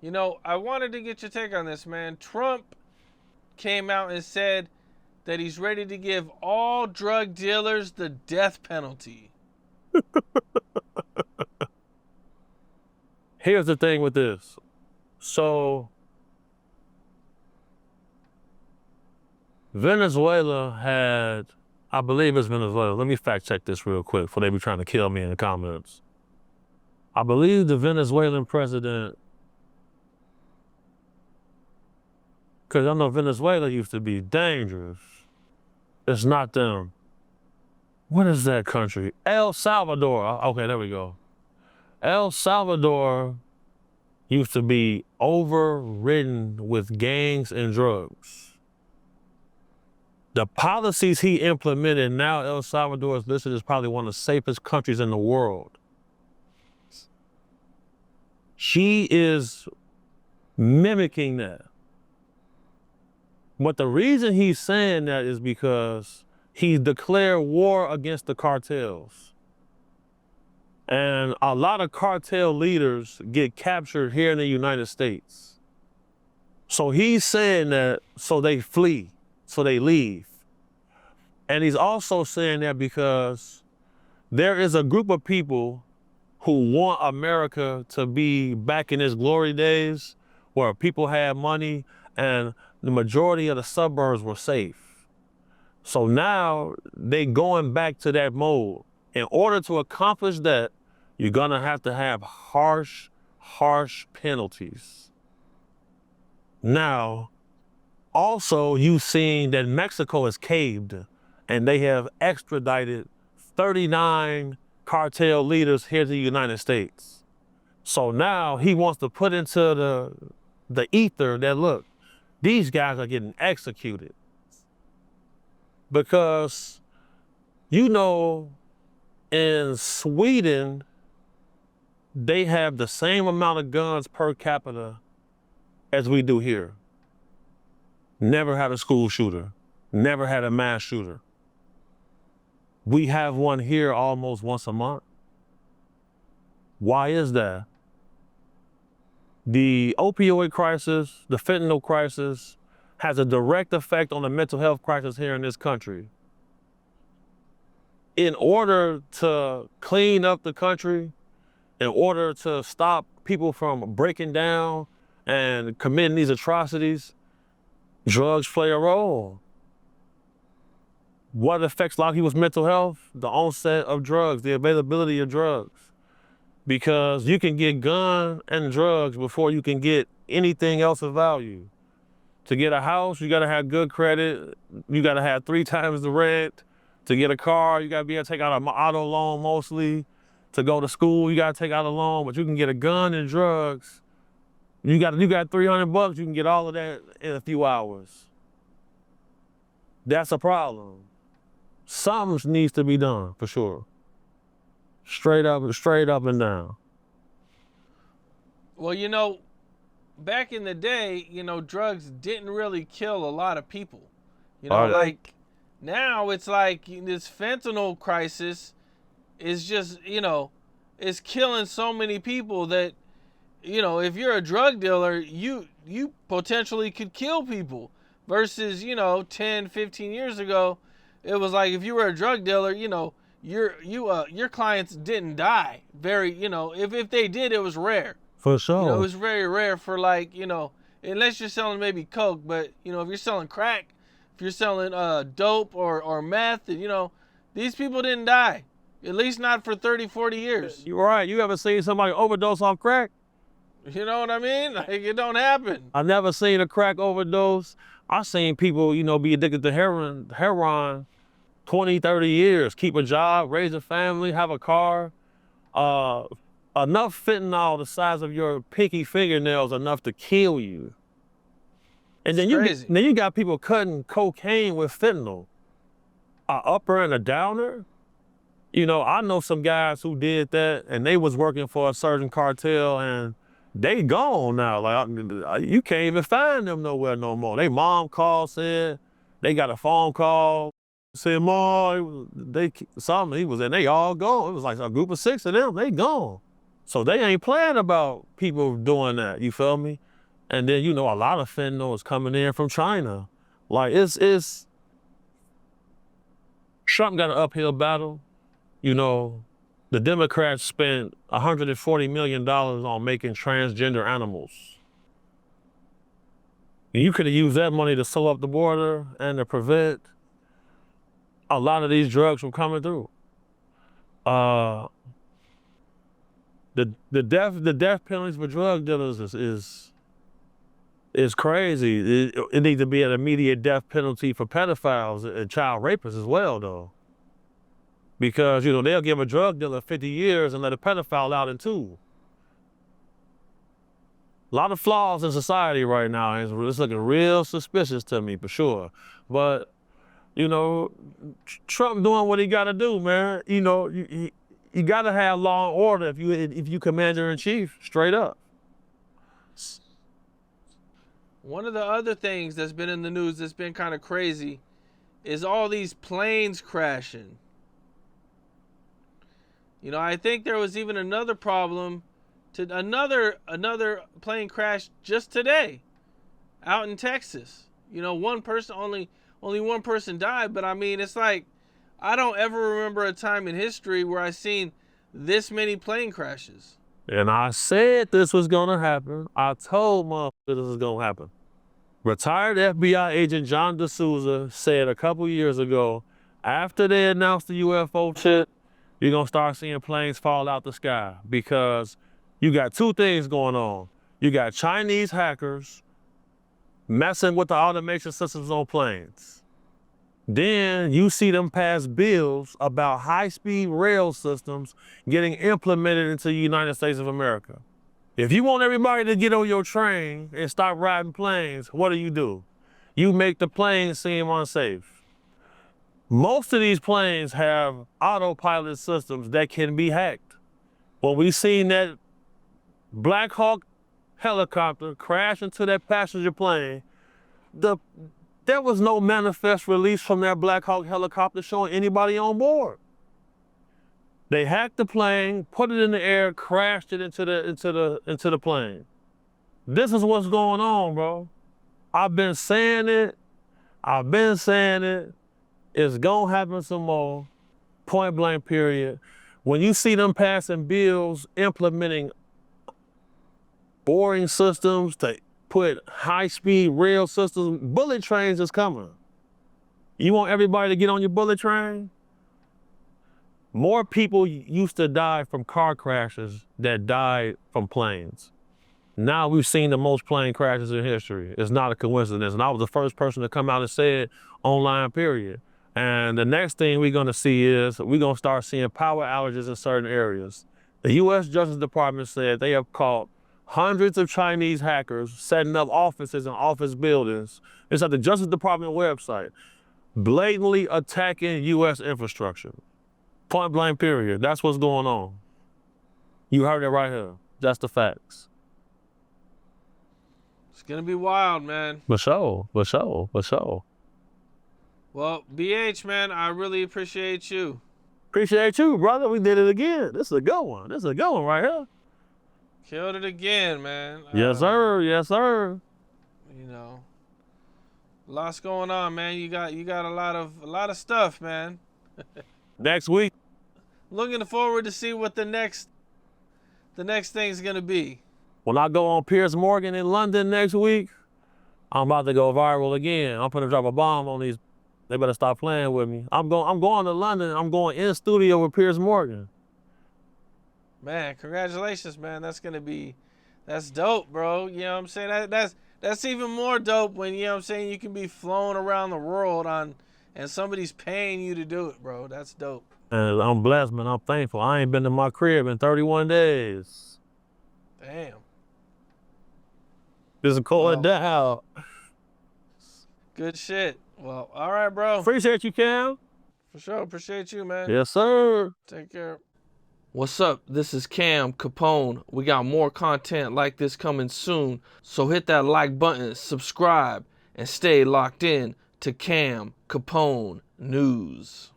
I wanted to get your take on this, man. Trump came out and said that he's ready to give all drug dealers the death penalty. Here's the thing with this. So Venezuela had, I believe it's Venezuela. Let me fact check this real quick before they be trying to kill me in the comments. I believe the Venezuelan president, because I know Venezuela used to be dangerous. It's not them. What is that country? El Salvador. Okay, there we go. El Salvador used to be overridden with gangs and drugs. The policies he implemented, now El Salvador is listed as probably one of the safest countries in the world. She is mimicking that. But the reason he's saying that is because he declared war against the cartels. And a lot of cartel leaders get captured here in the United States. So he's saying that so they flee, so they leave. And he's also saying that because there is a group of people who want America to be back in its glory days where people had money and the majority of the suburbs were safe. So now they going back to that mode. In order to accomplish that, you're gonna have to have harsh penalties. Now, also you've seen that Mexico has caved and they have extradited 39 cartel leaders here to the United States. So now he wants to put into the ether that, look, these guys are getting executed. Because, in Sweden, they have the same amount of guns per capita as we do here. Never had a school shooter, never had a mass shooter. We have one here almost once a month. Why is that? The opioid crisis, the fentanyl crisis, has a direct effect on the mental health crisis here in this country. In order to clean up the country, in order to stop people from breaking down and committing these atrocities, drugs play a role. What affects a lot of people's mental health? The onset of drugs, the availability of drugs. Because you can get gun and drugs before you can get anything else of value. To get a house, you gotta have good credit. You gotta have 3 times the rent. To get a car, you gotta be able to take out an auto loan mostly. To go to school, you gotta take out a loan, but you can get a gun and drugs. You got $300, you can get all of that in a few hours. That's a problem. Something needs to be done, for sure. Straight up and down. Well, back in the day, drugs didn't really kill a lot of people. Like now it's like this fentanyl crisis is just, is killing so many people that, if you're a drug dealer, you potentially could kill people versus, 10, 15 years ago, it was like if you were a drug dealer, your clients didn't die. Very, if they did, it was rare. For sure. It was very rare for unless you're selling maybe coke, but if you're selling crack, if you're selling dope or meth, these people didn't die. At least not for 30, 40 years. You're right. You ever seen somebody overdose off crack? You know what I mean? Like, it don't happen. I never seen a crack overdose. I seen people, be addicted to heroin 20, 30 years, keep a job, raise a family, have a car. Enough fentanyl the size of your pinky fingernails enough to kill you. And then you got people cutting cocaine with fentanyl. A upper and a downer. I know some guys who did that and they was working for a certain cartel and they gone now. Like, you can't even find them nowhere no more. They mom called, said they got a phone call, said, Mom, he was in, they all gone. It was like a group of 6 of them, they gone. So they ain't playing about people doing that, you feel me? And then, you know, a lot of fentanyl is coming in from China. Like, it's Trump got an uphill battle. You know, the Democrats spent $140 million on making transgender animals. And you could have used that money to sew up the border and to prevent a lot of these drugs from coming through. The death penalties for drug dealers is crazy. It needs to be an immediate death penalty for pedophiles and child rapists as well, though. Because, you know, they'll give a drug dealer 50 years and let a pedophile out in 2. A lot of flaws in society right now. It's looking real suspicious to me, for sure. But, you know, Trump doing what he got to do, man. You know, you got to have law and order if you commander in chief, straight up. One of the other things that's been in the news that's been kind of crazy is all these planes crashing. You know, I think there was even another problem to another plane crash just today out in Texas. You know, one person only one person died, but I mean, it's like I don't ever remember a time in history where I seen this many plane crashes. And I said this was gonna happen. I told motherfuckers this was gonna happen. Retired FBI agent John D'Souza said a couple years ago, after they announced the UFO shit, you're gonna start seeing planes fall out the sky because you got 2 things going on. You got Chinese hackers messing with the automation systems on planes. Then you see them pass bills about high-speed rail systems getting implemented into the United States of America. If you want everybody to get on your train and stop riding planes, what do? You make the plane seem unsafe. Most of these planes have autopilot systems that can be hacked. When we seen that Black Hawk helicopter crash into that passenger plane, there was no manifest release from that Black Hawk helicopter showing anybody on board. They hacked the plane, put it in the air, crashed it into the plane. This is what's going on, bro. I've been saying it. It's gonna happen some more. Point blank, period. When you see them passing bills implementing boring systems to put high-speed rail systems, bullet trains is coming. You want everybody to get on your bullet train? More people used to die from car crashes than died from planes. Now we've seen the most plane crashes in history. It's not a coincidence. And I was the first person to come out and say it online, period. And the next thing we're gonna see is we're gonna start seeing power outages in certain areas. The U.S. Justice Department said they have caught hundreds of Chinese hackers setting up offices and office buildings. It's at the Justice Department website, blatantly attacking U.S. infrastructure. Point blank, period. That's what's going on. You heard it right here. That's the facts. It's gonna be wild, man. For sure. Well, BH, man, I really appreciate you. Appreciate you, brother. We did it again. This is a good one. Right here. Killed it again, man. Yes, sir. You know, lots going on, man. You got a lot of stuff, man. Next week. Looking forward to see what the next thing's gonna be. When I go on Piers Morgan in London next week, I'm about to go viral again. I'm gonna drop a bomb on these. They better stop playing with me. I'm going to London. I'm going in studio with Piers Morgan. Man, congratulations, man. That's dope, bro. You know what I'm saying? That's even more dope when, you know what I'm saying, you can be flown around the world and somebody's paying you to do it, bro. That's dope. And I'm blessed, man. I'm thankful. I ain't been to my crib in 31 days. Damn. Just going down. Good shit. Well, all right, bro. Appreciate you, Cam. For sure. Appreciate you, man. Yes, sir. Take care. What's up? This is Cam Capone. We got more content like this coming soon. So hit that like button, subscribe, and stay locked in to Cam Capone News.